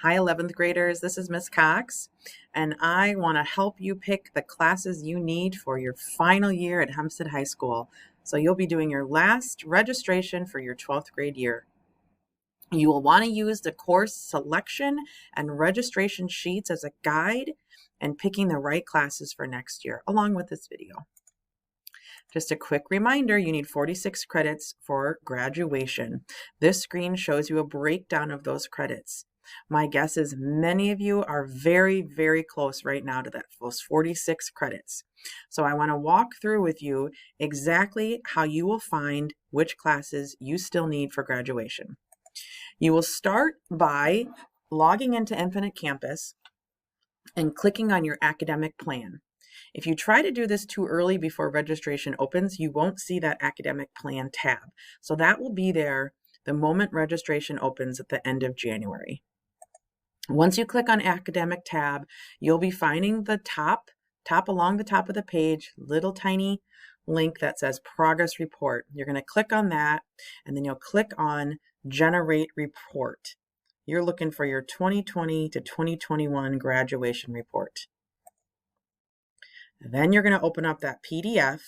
Hi, 11th graders. This is Miss Cox, and I want to help you pick the classes you need for your final year at Hempstead High School. So you'll be doing your last registration for your 12th grade year. You will want to use the course selection and registration sheets as a guide and picking the right classes for next year, along with this video. Just a quick reminder, you need 46 credits for graduation. This screen shows you a breakdown of those credits. My guess is many of you are very, very close right now to those 46 credits. So I want to walk through with you exactly how you will find which classes you still need for graduation. You will start by logging into Infinite Campus and clicking on your academic plan. If you try to do this too early before registration opens, you won't see that academic plan tab. So that will be there the moment registration opens at the end of January. Once you click on academic tab, you'll be finding the top along the top of the page, little tiny link that says progress report. You're going to click on that, and then you'll click on generate report. You're looking for your 2020 to 2021 graduation report. Then you're going to open up that PDF,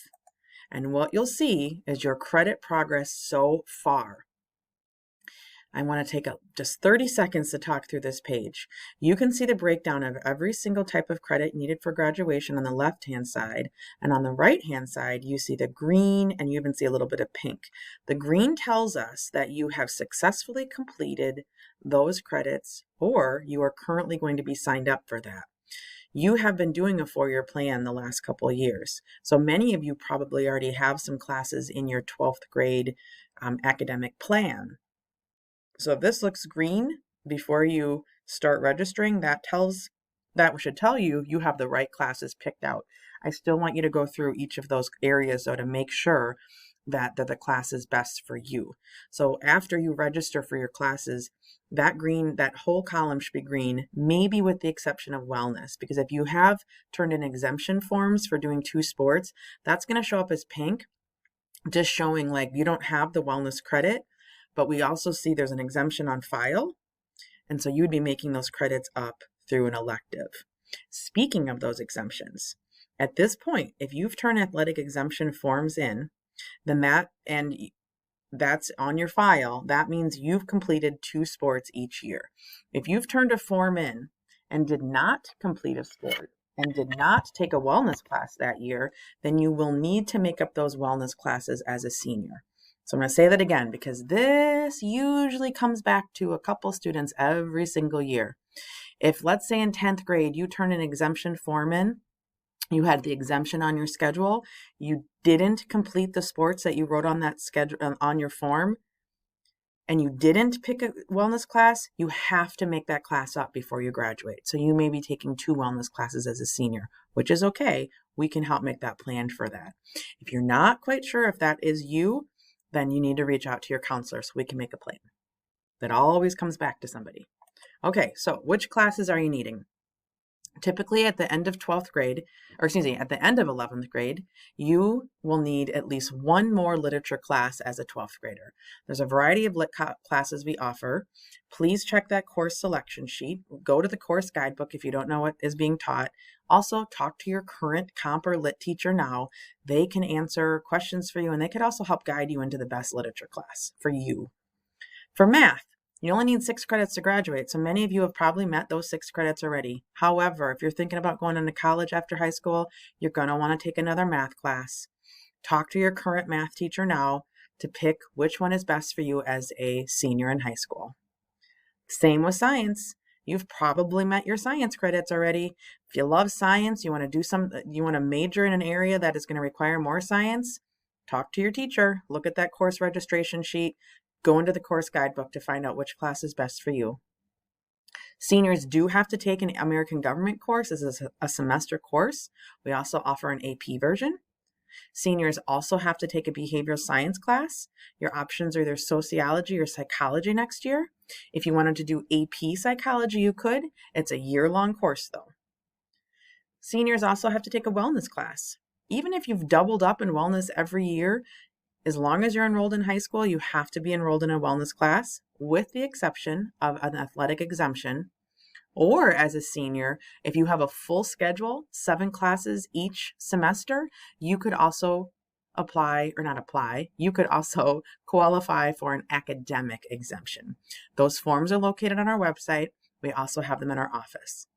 and what you'll see is your credit progress so far. I want to take just 30 seconds to talk through this page. You can see the breakdown of every single type of credit needed for graduation on the left-hand side, and on the right-hand side, you see the green, and you even see a little bit of pink. The green tells us that you have successfully completed those credits, or you are currently going to be signed up for that. You have been doing a 4-year plan the last couple of years. So many of you probably already have some classes in your 12th grade academic plan. So if this looks green before you start registering, that should tell you you have the right classes picked out. I still want you to go through each of those areas though to make sure that the class is best for you. So after you register for your classes, that whole column should be green, maybe with the exception of wellness, because if you have turned in exemption forms for doing 2 sports, that's going to show up as pink, just showing like you don't have the wellness credit, but we also see there's an exemption on file. And so you'd be making those credits up through an elective. Speaking of those exemptions, at this point, if you've turned athletic exemption forms in, then that's on your file. That means you've completed 2 sports each year. If you've turned a form in and did not complete a sport and did not take a wellness class that year, then you will need to make up those wellness classes as a senior. So I'm going to say that again because this usually comes back to a couple students every single year. If, let's say in 10th grade, you turn an exemption form in, you had the exemption on your schedule, you didn't complete the sports that you wrote on that schedule on your form, and you didn't pick a wellness class, you have to make that class up before you graduate. So you may be taking 2 wellness classes as a senior, which is okay. We can help make that plan for that. If you're not quite sure if that is you, then you need to reach out to your counselor so we can make a plan. That always comes back to somebody. Okay, so which classes are you needing? Typically at the end of 12th grade, at the end of 11th grade, you will need at least 1 more literature class as a 12th grader. There's a variety of lit classes we offer. Please check that course selection sheet. Go to the course guidebook if you don't know what is being taught. Also, talk to your current comp or lit teacher now. They can answer questions for you, and they could also help guide you into the best literature class for you. For math, you only need 6 credits to graduate, so many of you have probably met those 6 credits already. However, if you're thinking about going into college after high school, you're going to want to take another math class. Talk to your current math teacher now to pick which one is best for you as a senior in high school. Same with science. You've probably met your science credits already. If you love science, you want to major in an area that is going to require more science, talk to your teacher, look at that course registration sheet, go into the course guidebook to find out which class is best for you. Seniors do have to take an American Government course. This is a semester course. We also offer an AP version. Seniors also have to take a behavioral science class. Your options are either sociology or psychology next year. If you wanted to do AP psychology, you could. It's a year-long course though. Seniors also have to take a wellness class. Even if you've doubled up in wellness every year, as long as you're enrolled in high school, you have to be enrolled in a wellness class, with the exception of an athletic exemption. Or as a senior, if you have a full schedule, 7 classes each semester, you could also you could also qualify for an academic exemption. Those forms are located on our website. We also have them in our office.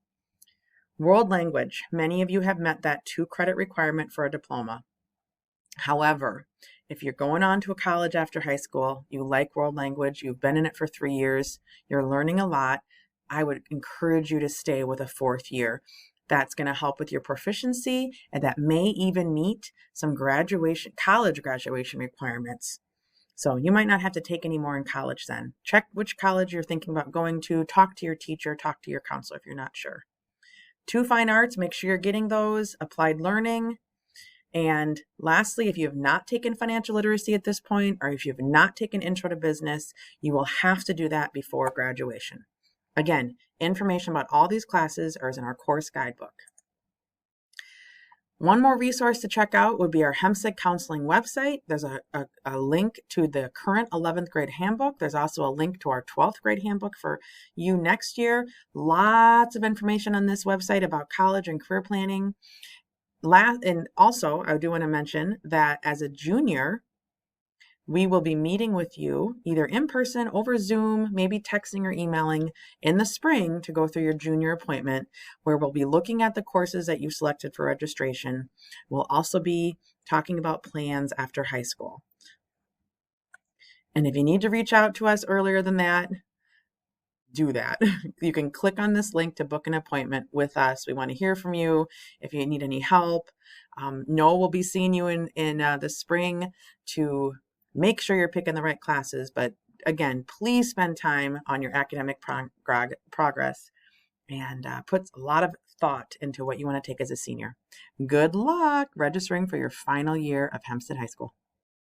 World language. Many of you have met that 2 credit requirement for a diploma. However, if you're going on to a college after high school, you like world language, you've been in it for 3 years, you're learning a lot, I would encourage you to stay with a 4th year. That's going to help with your proficiency, and that may even meet some college graduation requirements. So you might not have to take any more in college then. Check which college you're thinking about going to, talk to your teacher, talk to your counselor if you're not sure. 2 fine arts, make sure you're getting those, applied learning. And lastly, if you have not taken financial literacy at this point, or if you have not taken intro to business, you will have to do that before graduation. Again, information about all these classes is in our course guidebook. One more resource to check out would be our Hempstead Counseling website. There's a link to the current 11th grade handbook. There's also a link to our 12th grade handbook for you next year. Lots of information on this website about college and career planning. And also, I do want to mention that as a junior, we will be meeting with you either in person, over Zoom, maybe texting or emailing in the spring to go through your junior appointment, where we'll be looking at the courses that you selected for registration. We'll also be talking about plans after high school. And if you need to reach out to us earlier than that, do that. You can click on this link to book an appointment with us. We want to hear from you if you need any help. Noel will be seeing you in the spring to make sure you're picking the right classes. But again, please spend time on your academic progress and put a lot of thought into what you want to take as a senior. Good luck registering for your final year of Hempstead High School.